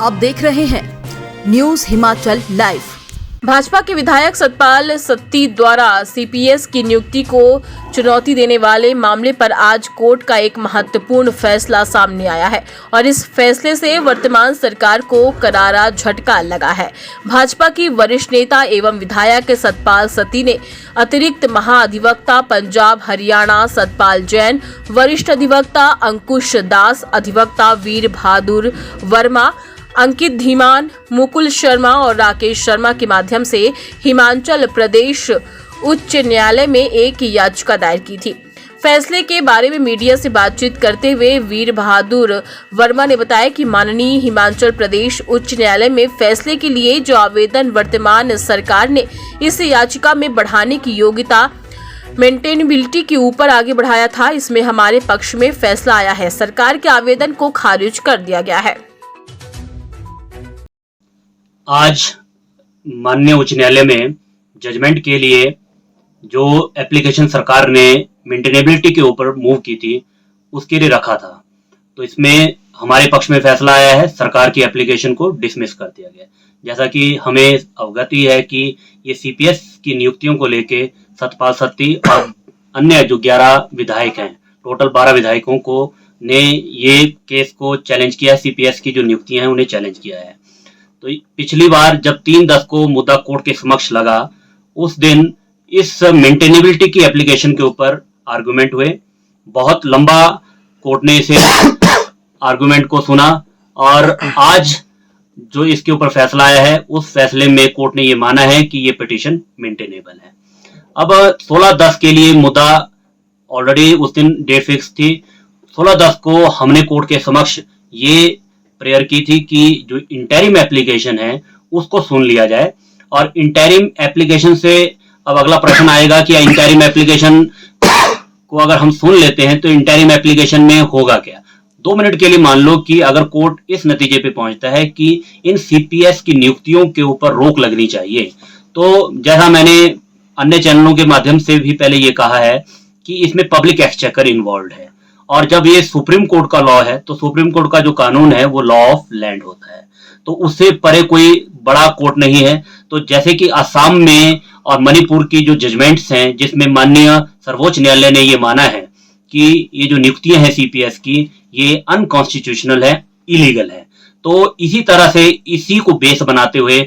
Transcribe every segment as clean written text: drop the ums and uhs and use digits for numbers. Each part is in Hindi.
आप देख रहे हैं न्यूज हिमाचल लाइव। भाजपा के विधायक सतपाल सत्ती द्वारा सीपीएस की नियुक्ति को चुनौती देने वाले मामले पर आज कोर्ट का एक महत्वपूर्ण फैसला सामने आया है और इस फैसले से वर्तमान सरकार को करारा झटका लगा है। भाजपा की वरिष्ठ नेता एवं विधायक सतपाल सत्ती ने अतिरिक्त महाअधिवक्ता पंजाब हरियाणा सतपाल जैन, वरिष्ठ अधिवक्ता अंकुश दास, अधिवक्ता वीर बहादुर वर्मा, अंकित धीमान, मुकुल शर्मा और राकेश शर्मा के माध्यम से हिमाचल प्रदेश उच्च न्यायालय में एक याचिका दायर की थी। फैसले के बारे में मीडिया से बातचीत करते हुए वीर बहादुर वर्मा ने बताया कि माननीय हिमाचल प्रदेश उच्च न्यायालय में फैसले के लिए जो आवेदन वर्तमान सरकार ने इस याचिका में बढ़ाने की योग्यता मेंटेनेबिलिटी के ऊपर आगे बढ़ाया था, इसमें हमारे पक्ष में फैसला आया है। सरकार के आवेदन को खारिज कर दिया गया है। आज माननीय उच्च न्यायालय में जजमेंट के लिए जो एप्लीकेशन सरकार ने मेंटेनेबिलिटी के ऊपर मूव की थी उसके लिए रखा था, तो इसमें हमारे पक्ष में फैसला आया है। सरकार की एप्लीकेशन को डिसमिस कर दिया गया। जैसा कि हमें अवगति है कि ये सीपीएस की नियुक्तियों को लेके सतपाल सत्ती और अन्य जो 11 विधायक हैं, टोटल 12 विधायकों को ने ये केस को चैलेंज किया है। सीपीएस की जो नियुक्तियां हैं उन्हें चैलेंज किया है। तो पिछली बार जब 3/10 को मुद्दा कोर्ट के समक्ष लगा, उस दिन इस मेंटेनेबिलिटी की एप्लीकेशन के ऊपर आर्गुमेंट हुए। बहुत लंबा कोर्ट ने इसे आर्गुमेंट को सुना और आज जो इसके ऊपर फैसला आया है उस फैसले में कोर्ट ने ये माना है कि ये पिटीशन मेंटेनेबल है। अब 16/10 के लिए मुद्दा ऑलरेडी उस दिन डेट फिक्स थी। 16/10 को हमने कोर्ट के समक्ष ये प्रेयर की थी कि जो इंटरिम एप्लीकेशन है उसको सुन लिया जाए। और इंटरिम एप्लीकेशन से अब अगला प्रश्न आएगा कि इंटरिम एप्लीकेशन को अगर हम सुन लेते हैं तो इंटरिम एप्लीकेशन में होगा क्या। 2 मिनट के लिए मान लो कि अगर कोर्ट इस नतीजे पे पहुंचता है कि इन सीपीएस की नियुक्तियों के ऊपर रोक लगनी चाहिए, तो जैसा मैंने अन्य चैनलों के माध्यम से भी पहले ये कहा है कि इसमें पब्लिक एक्सचेकर इन्वॉल्व है और जब ये सुप्रीम कोर्ट का लॉ है तो सुप्रीम कोर्ट का जो कानून है वो लॉ ऑफ लैंड होता है, तो उससे परे कोई बड़ा कोर्ट नहीं है। तो जैसे कि असम में और मणिपुर की जो जजमेंट्स हैं जिसमें माननीय सर्वोच्च न्यायालय ने ये माना है कि ये जो नियुक्तियां हैं सीपीएस की ये अनकॉन्स्टिट्यूशनल है, इलीगल है, तो इसी तरह से इसी को बेस बनाते हुए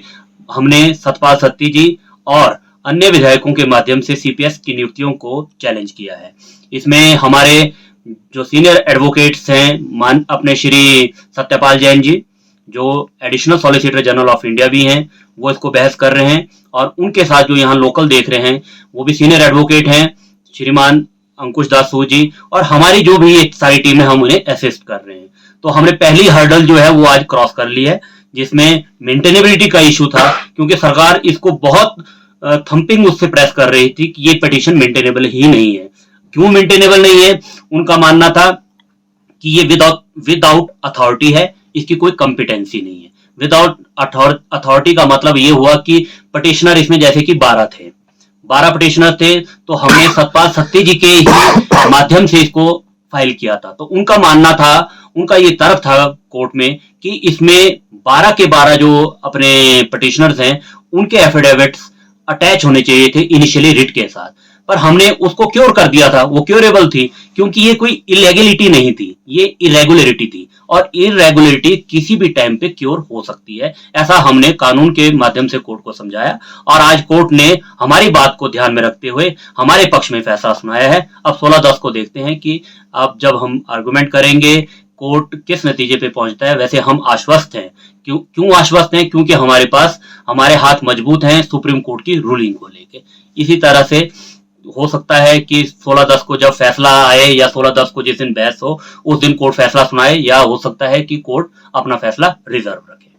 हमने सतपाल सत्ती जी और अन्य विधायकों के माध्यम से सीपीएस की नियुक्तियों को चैलेंज किया है। इसमें हमारे जो सीनियर एडवोकेट्स हैं अपने श्री सत्यपाल जैन जी, जो additional solicitor general of India भी हैं, वो इसको बहस कर रहे हैं और उनके साथ जो यहाँ लोकल देख रहे हैं वो भी सीनियर एडवोकेट हैं श्रीमान अंकुश दास जी, और हमारी जो भी सारी टीम है हम उन्हें असिस्ट कर रहे हैं। तो हमने पहली हर्डल जो है वो आज क्रॉस कर ली है जिसमें मेंटेनेबिलिटी का इशू था, क्योंकि सरकार इसको बहुत थंपिंग उससे प्रेस कर रही थी कि ये पिटीशन मेंटेनेबल ही नहीं है। क्यों मेंटेनेबल नहीं है? उनका मानना था कि ये विदाउट अथॉरिटी है, इसकी कोई कॉम्पिटेंसी नहीं है। विदाउट अथॉरिटी का मतलब ये हुआ कि पिटिशनर इसमें जैसे कि 12 पिटिशनर थे, तो हमने सतपाल सत्ती जी के ही माध्यम से इसको फाइल किया था। तो उनका मानना था, उनका ये तर्क था कोर्ट में कि इसमें 12 के 12 जो अपने पिटिशनर्स हैं उनके एफिडेविट्स अटैच होने चाहिए थे इनिशियली रिट के साथ, पर हमने उसको क्योर कर दिया था। वो क्योरेबल थी क्योंकि ये कोई इलेगलिटी नहीं थी, ये इरेगुलरिटी थी और इरेगुलरिटी किसी भी टाइम पे क्योर हो सकती है। ऐसा हमने कानून के माध्यम से कोर्ट को समझाया और आज कोर्ट ने हमारी बात को ध्यान में रखते हुए हमारे पक्ष में फैसला सुनाया है। अब 16/10 को देखते हैं कि अब जब हम आर्गुमेंट करेंगे कोर्ट किस नतीजे पे पहुंचता है। वैसे हम आश्वस्त हैं। क्यों आश्वस्त हैं? क्योंकि हमारे पास हमारे हाथ मजबूत हैं सुप्रीम कोर्ट की रूलिंग को लेके। इसी तरह से हो सकता है कि 16/10 को जब फैसला आए या 16/10 को जिस दिन बहस हो उस दिन कोर्ट फैसला सुनाए, या हो सकता है कि कोर्ट अपना फैसला रिजर्व रखे।